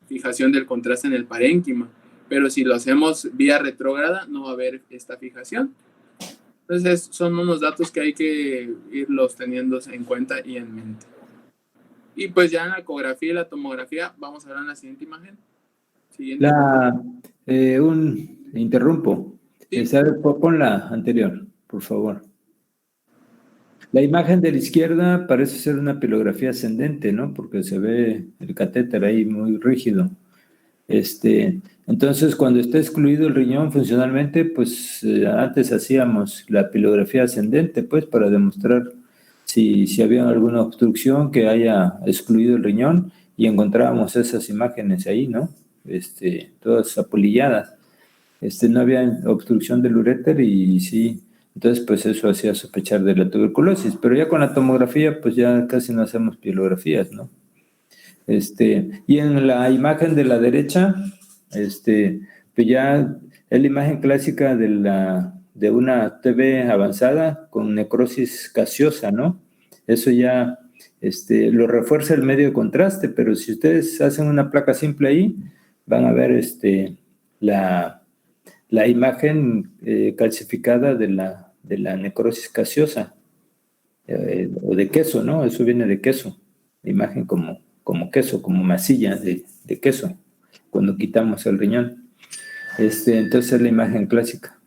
fijación del contraste en el parénquima. Pero si lo hacemos vía retrógrada, no va a haber esta fijación. Entonces, son unos datos que hay que irlos teniendo en cuenta y en mente. Y pues ya en la ecografía y la tomografía, vamos a ver en la siguiente imagen. Siguiente. Interrumpo. Sí. Pon la anterior, por favor. La imagen de la izquierda parece ser una pilografía ascendente, ¿no? Porque se ve el catéter ahí muy rígido. Entonces, cuando está excluido el riñón funcionalmente, pues antes hacíamos la pilografía ascendente, pues, para demostrar si había alguna obstrucción que haya excluido el riñón, y encontrábamos esas imágenes ahí, ¿no? Todas apolilladas. No había obstrucción del uréter y sí, entonces pues eso hacía sospechar de la tuberculosis, pero ya con la tomografía pues ya casi no hacemos pilografías, ¿no? Y en la imagen de la derecha, pues ya es la imagen clásica de una TB avanzada con necrosis gaseosa, ¿no? Eso ya lo refuerza el medio de contraste, pero si ustedes hacen una placa simple ahí, van a ver la imagen calcificada de la necrosis gaseosa, o de queso, ¿no? Eso viene de queso, la imagen como queso, como masilla de queso, cuando quitamos el riñón. Entonces es la imagen clásica.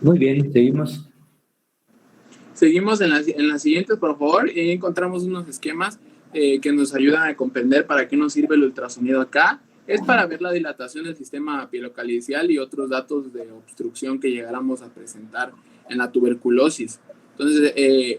Muy bien, seguimos. Seguimos en las siguientes, por favor, y encontramos unos esquemas que nos ayudan a comprender para qué nos sirve el ultrasonido acá. Es para ver la dilatación del sistema pielocalicial y otros datos de obstrucción que llegáramos a presentar en la tuberculosis. Entonces,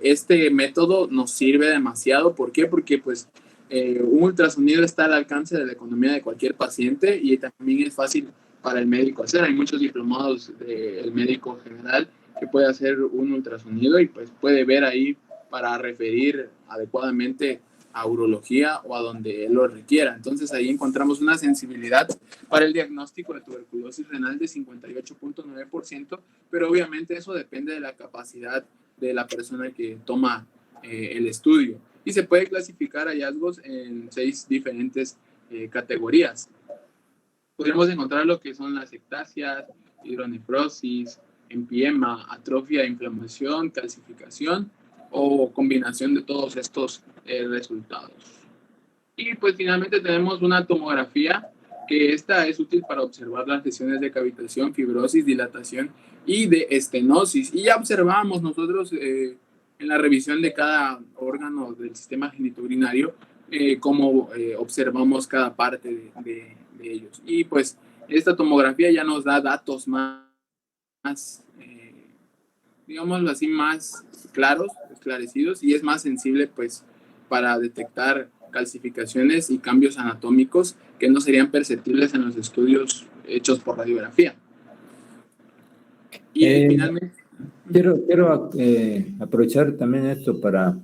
este método nos sirve demasiado. ¿Por qué? Porque pues un ultrasonido está al alcance de la economía de cualquier paciente y también es fácil para el médico hacer. Hay muchos diplomados del médico general que puede hacer un ultrasonido y pues puede ver ahí para referir adecuadamente a urología o a donde él lo requiera. Entonces ahí encontramos una sensibilidad para el diagnóstico de tuberculosis renal de 58.9%, pero obviamente eso depende de la capacidad de la persona que toma el estudio. Y se puede clasificar hallazgos en 6 diferentes categorías. Podríamos encontrar lo que son las ectasias, hidronefrosis, empiema, atrofia, inflamación, calcificación o combinación de todos estos resultados. Y pues finalmente tenemos una tomografía, que esta es útil para observar las lesiones de cavitación, fibrosis, dilatación y de estenosis. Y ya observamos nosotros en la revisión de cada órgano del sistema genitourinario cómo observamos cada parte de ellos. Y pues esta tomografía ya nos da datos más digámoslo así, más claros, esclarecidos, y es más sensible pues para detectar calcificaciones y cambios anatómicos que no serían perceptibles en los estudios hechos por radiografía. Y finalmente... Quiero aprovechar también esto para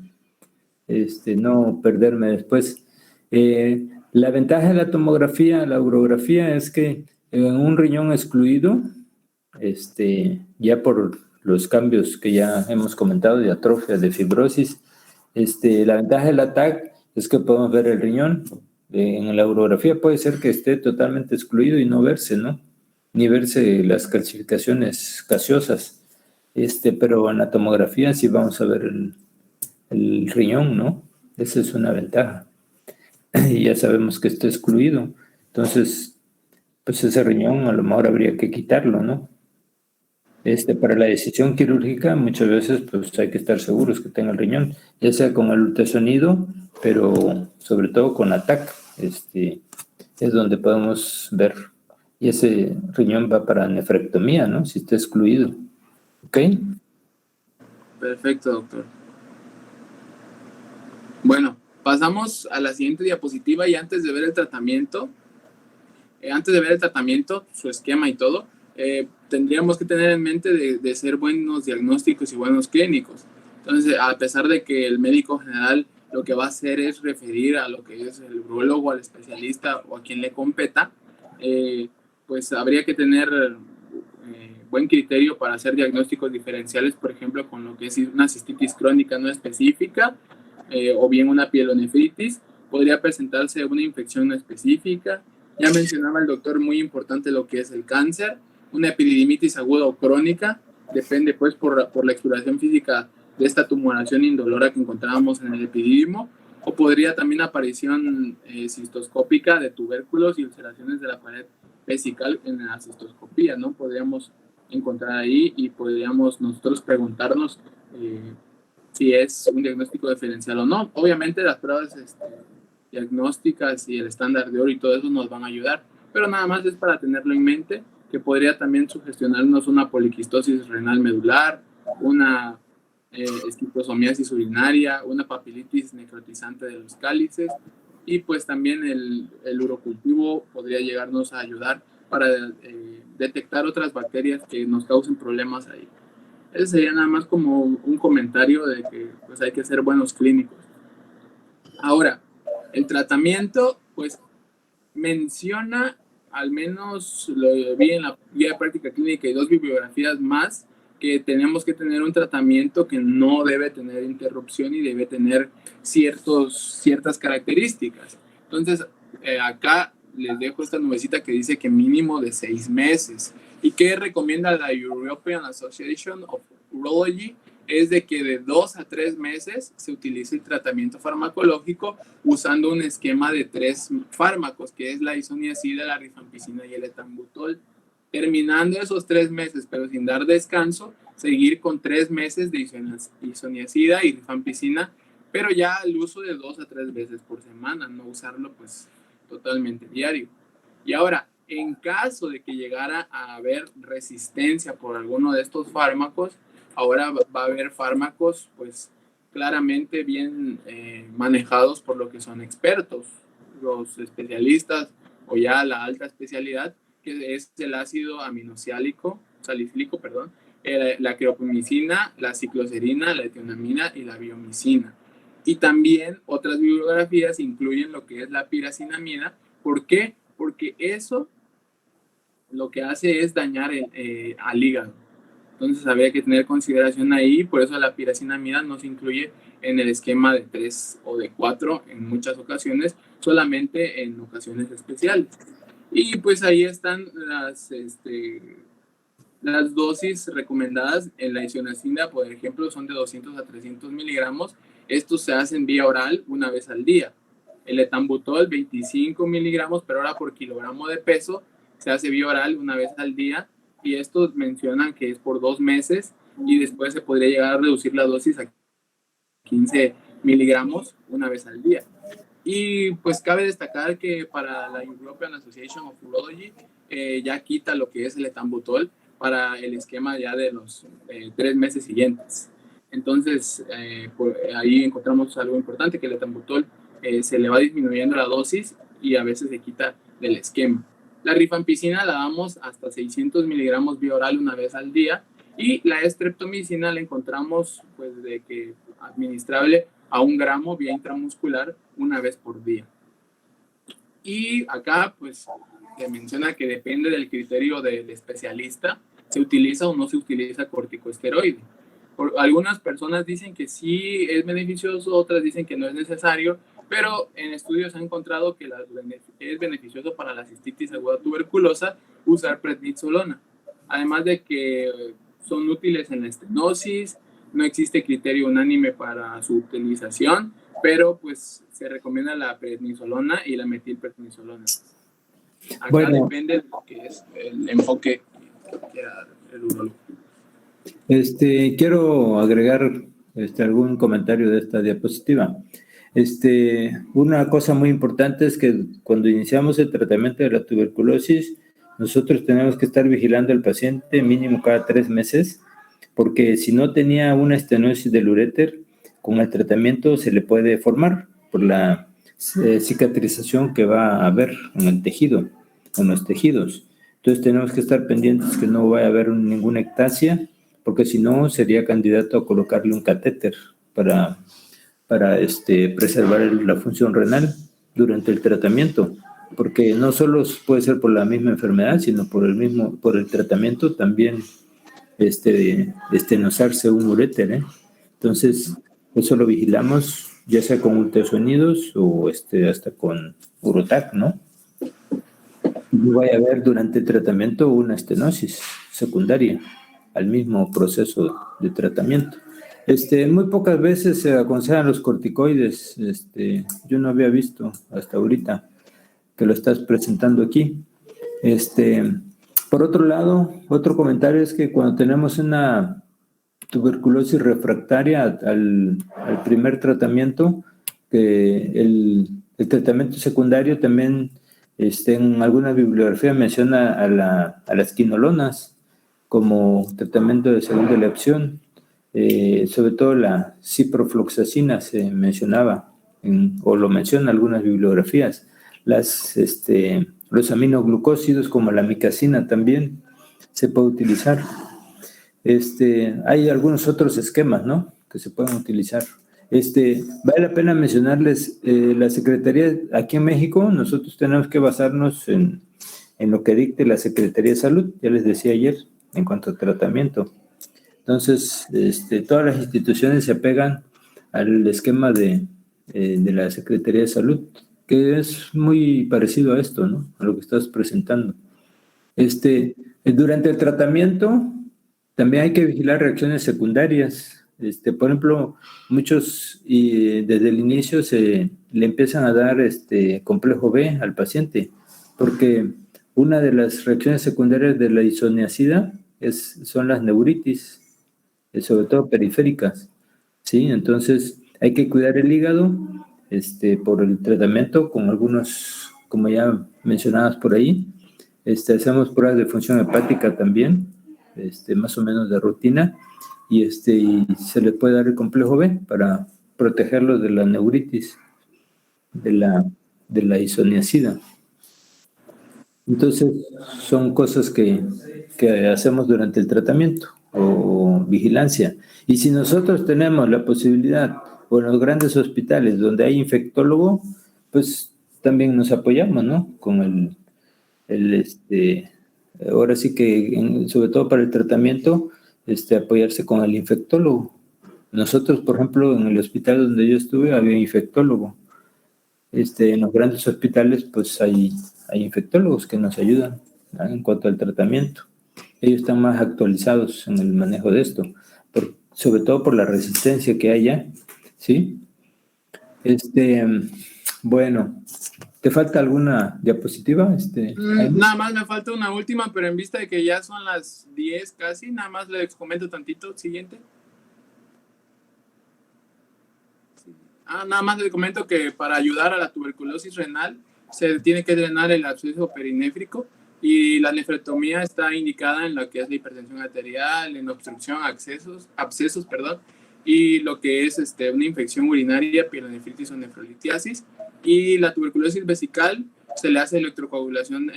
no perderme después. La ventaja de la tomografía, la urografía, es que En un riñón excluido, ya por los cambios que ya hemos comentado de atrofia, de fibrosis, la ventaja del ATAC es que podemos ver el riñón. En la urografía puede ser que esté totalmente excluido y no verse, ¿no? Ni verse las calcificaciones gaseosas. Pero en la tomografía sí vamos a ver el riñón, ¿no? Esa es una ventaja. Y ya sabemos que está excluido. Entonces, pues ese riñón a lo mejor habría que quitarlo, ¿no? Para la decisión quirúrgica muchas veces pues hay que estar seguros que tenga el riñón, ya sea con el ultrasonido, pero sobre todo con ATAC, es donde podemos ver. Y ese riñón va para nefrectomía, ¿no? Si está excluido. ¿Ok? Perfecto, doctor. Bueno, pasamos a la siguiente diapositiva y antes de ver el tratamiento, su esquema y todo, tendríamos que tener en mente de ser buenos diagnósticos y buenos clínicos. Entonces, a pesar de que el médico general lo que va a hacer es referir a lo que es el urólogo, al especialista o a quien le competa, pues habría que tener buen criterio para hacer diagnósticos diferenciales, por ejemplo, con lo que es una cistitis crónica no específica o bien una pielonefritis. Podría presentarse una infección no específica. Ya mencionaba el doctor, muy importante lo que es el cáncer, una epididimitis aguda o crónica, depende pues por la exploración física de esta tumoración indolora que encontrábamos en el epididimo, o podría también aparición cistoscópica de tubérculos y ulceraciones de la pared vesical en la cistoscopía, ¿no? Podríamos encontrar ahí y podríamos nosotros preguntarnos si es un diagnóstico diferencial o no. Obviamente las pruebas diagnósticas y el estándar de oro y todo eso nos van a ayudar, pero nada más es para tenerlo en mente, que podría también sugestionarnos una poliquistosis renal medular, una esquistosomiasis urinaria, una papilitis necrotizante de los cálices, y pues también el urocultivo podría llegarnos a ayudar para detectar otras bacterias que nos causen problemas ahí. Ese sería nada más como un comentario de que pues hay que ser buenos clínicos. Ahora, el tratamiento, pues, menciona, al menos lo vi en la guía de práctica clínica y 2 bibliografías más, que tenemos que tener un tratamiento que no debe tener interrupción y debe tener ciertas características. Entonces, acá les dejo esta nubecita que dice que mínimo de 6 meses. ¿Y qué recomienda la European Association of Urology? Es de que de 2 a 3 meses se utilice el tratamiento farmacológico usando un esquema de 3 fármacos, que es la isoniazida, la rifampicina y el etambutol. Terminando esos 3 meses, pero sin dar descanso, seguir con 3 meses de isoniazida y rifampicina, pero ya el uso de 2 a 3 veces por semana, no usarlo pues totalmente diario. Y ahora, en caso de que llegara a haber resistencia por alguno de estos fármacos, ahora va a haber fármacos pues claramente bien manejados por lo que son expertos, los especialistas o ya la alta especialidad, que es el ácido salicílico, la creopamicina, la cicloserina, la etionamina y la biomicina. Y también otras bibliografías incluyen lo que es la piracinamida. ¿Por qué? Porque eso lo que hace es dañar al hígado. Entonces habría que tener consideración ahí, por eso la piracinamida no se incluye en el esquema de 3 o de 4 en muchas ocasiones, solamente en ocasiones especiales. Y pues ahí están las dosis recomendadas. En la isoniazida, por ejemplo, son de 200 a 300 miligramos. Estos se hacen vía oral una vez al día. El etambutol, 25 miligramos por hora por kilogramo de peso, se hace vía oral una vez al día. Y estos mencionan que es por 2 meses y después se podría llegar a reducir la dosis a 15 miligramos una vez al día. Y pues cabe destacar que para la European Association of Urology ya quita lo que es el etambutol para el esquema ya de los 3 meses siguientes. Entonces, ahí encontramos algo importante, que el etambutol se le va disminuyendo la dosis y a veces se quita del esquema. La rifampicina la damos hasta 600 miligramos vía oral una vez al día, y la streptomicina la encontramos pues de que administrable a 1 gramo vía intramuscular una vez por día. Y acá pues que menciona que depende del criterio del especialista, se utiliza o no se utiliza corticosteroide. Algunas personas dicen que sí es beneficioso, otras dicen que no es necesario, pero en estudios se ha encontrado que es beneficioso para la cistitis aguda tuberculosa usar prednisolona. Además de que son útiles en la estenosis, no existe criterio unánime para su utilización, pero pues se recomienda la prednisolona y la metilprednisolona. Acá depende de lo que es el enfoque que quiera dar el urólogo. Quiero agregar algún comentario de esta diapositiva. Una cosa muy importante es que cuando iniciamos el tratamiento de la tuberculosis, nosotros tenemos que estar vigilando al paciente mínimo cada 3 meses, porque si no tenía una estenosis del uréter, con el tratamiento se le puede formar por la cicatrización que va a haber en el tejido, en los tejidos. Entonces tenemos que estar pendientes que no vaya a haber ninguna ectasia, porque si no sería candidato a colocarle un catéter para preservar la función renal durante el tratamiento, porque no solo puede ser por la misma enfermedad, sino por el tratamiento también estenosarse un uréter, Entonces, eso lo vigilamos ya sea con ultrasonidos o hasta con Urotac, ¿no? No vaya a haber durante el tratamiento una estenosis secundaria al mismo proceso de tratamiento. Muy pocas veces se aconsejan los corticoides. Yo no había visto hasta ahorita que lo estás presentando aquí. Por otro lado, otro comentario es que cuando tenemos una tuberculosis refractaria al primer tratamiento, el tratamiento secundario también, en alguna bibliografía menciona a las quinolonas como tratamiento de segunda elección. Sobre todo la ciprofloxacina se mencionaba, o lo menciona algunas bibliografías. Los aminoglucósidos como la micacina también se puede utilizar. Hay algunos otros esquemas, ¿no?, que se pueden utilizar. Vale la pena mencionarles, la Secretaría, aquí en México, nosotros tenemos que basarnos en lo que dicte la Secretaría de Salud, ya les decía ayer, en cuanto a tratamiento. Entonces, todas las instituciones se apegan al esquema de la Secretaría de Salud, que es muy parecido a esto, ¿no?, a lo que estás presentando. Durante el tratamiento también hay que vigilar reacciones secundarias. Por ejemplo, muchos desde el inicio le empiezan a dar complejo B al paciente, porque una de las reacciones secundarias de la isoniazida son las neuritis, sobre todo periféricas, ¿sí? Entonces hay que cuidar el hígado por el tratamiento con algunos, como ya mencionabas por ahí. Hacemos pruebas de función hepática también, más o menos de rutina, y se le puede dar el complejo B para protegerlo de la neuritis, de la isoniazida. Entonces, son cosas que hacemos durante el tratamiento o vigilancia. Y si nosotros tenemos la posibilidad, o en los grandes hospitales donde hay infectólogo, pues también nos apoyamos, ¿no?, con ahora sí que, sobre todo para el tratamiento, apoyarse con el infectólogo. Nosotros, por ejemplo, en el hospital donde yo estuve, había infectólogo. En los grandes hospitales, pues hay infectólogos que nos ayudan, ¿no?, en cuanto al tratamiento. Ellos están más actualizados en el manejo de esto, sobre todo por la resistencia que hay ya, ¿sí? Bueno, ¿te falta alguna diapositiva? Nada más me falta una última, pero en vista de que ya son las 10 casi, nada más les comento tantito. Siguiente. Nada más les comento que para ayudar a la tuberculosis renal se tiene que drenar el absceso perinéfrico, y la nefrectomía está indicada en lo que es la hipertensión arterial, en obstrucción, abscesos, y lo que es una infección urinaria, pielonefritis o nefrolitiasis. Y la tuberculosis vesical se le hace electrocoagulación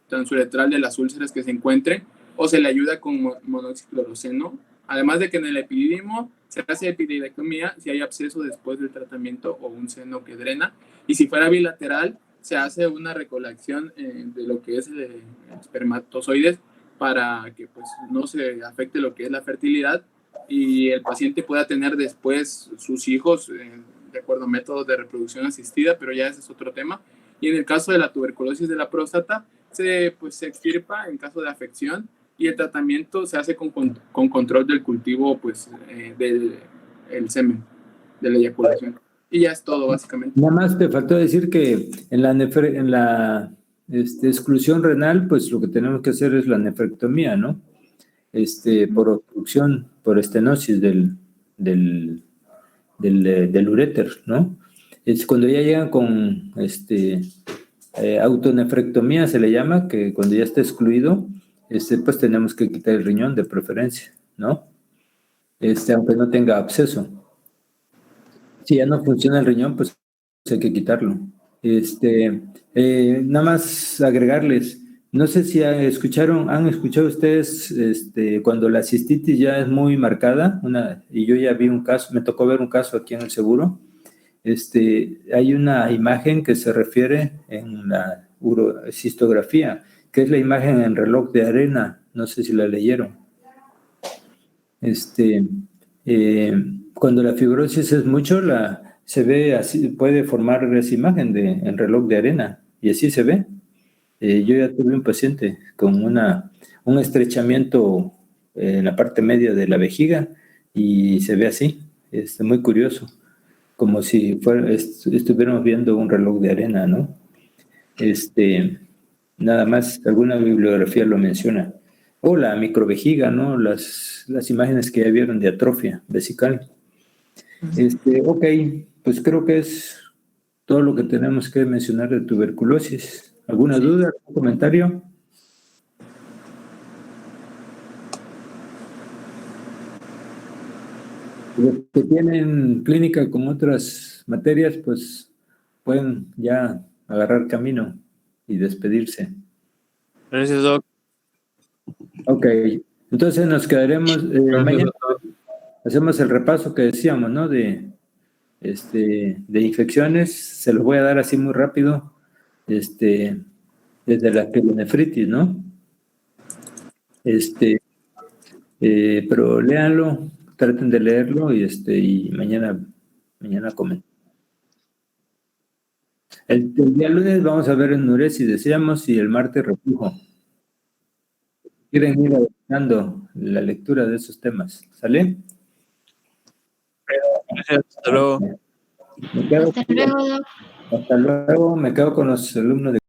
transuretral de las úlceras que se encuentren, o se le ayuda con monoxicloroceno. Además de que en el epididimo se hace epidilectomía si hay absceso después del tratamiento o un seno que drena. Y si fuera bilateral, se hace una recolección de lo que es espermatozoides para que pues no se afecte lo que es la fertilidad y el paciente pueda tener después sus hijos de acuerdo a métodos de reproducción asistida, pero ya ese es otro tema. Y en el caso de la tuberculosis de la próstata, se extirpa en caso de afección y el tratamiento se hace con control del cultivo pues, del semen, de la eyaculación. Y ya es todo, básicamente. Nada más te faltó decir que en la exclusión renal, pues lo que tenemos que hacer es la nefrectomía, ¿no? Por obstrucción, por estenosis del uréter, ¿no? Es cuando ya llegan con autonefrectomía, se le llama, que cuando ya está excluido, pues tenemos que quitar el riñón de preferencia, ¿no? Aunque no tenga absceso. Si ya no funciona el riñón, pues hay que quitarlo. Nada más agregarles, no sé si han escuchado ustedes cuando la cistitis ya es muy marcada, y yo ya vi un caso, me tocó ver un caso aquí en el seguro. Hay una imagen que se refiere en la urocistografía, que es la imagen en reloj de arena, no sé si la leyeron. Cuando la fibrosis es mucho, se ve así, puede formar esa imagen en reloj de arena, y así se ve. Yo ya tuve un paciente con un estrechamiento en la parte media de la vejiga, y se ve así, muy curioso, como si estuviéramos viendo un reloj de arena, ¿no? Nada más, alguna bibliografía lo menciona. O la microvejiga, ¿no? Las imágenes que ya vieron de atrofia vesical. Ok, pues creo que es todo lo que tenemos que mencionar de tuberculosis. ¿Alguna duda, algún comentario? Los que tienen clínica con otras materias, pues pueden ya agarrar camino y despedirse. Gracias, Doc. Ok, entonces nos quedaremos mañana. Hacemos el repaso que decíamos, ¿no? De infecciones, se los voy a dar así muy rápido, desde la pielonefritis, ¿no? Pero léanlo, traten de leerlo y mañana comenten. El día lunes vamos a ver enuresis, decíamos, y el martes reflujo. Quieren ir adelantando la lectura de esos temas, ¿sale? Gracias, hasta luego. Hasta luego, Doc. Hasta luego, me quedo con los alumnos de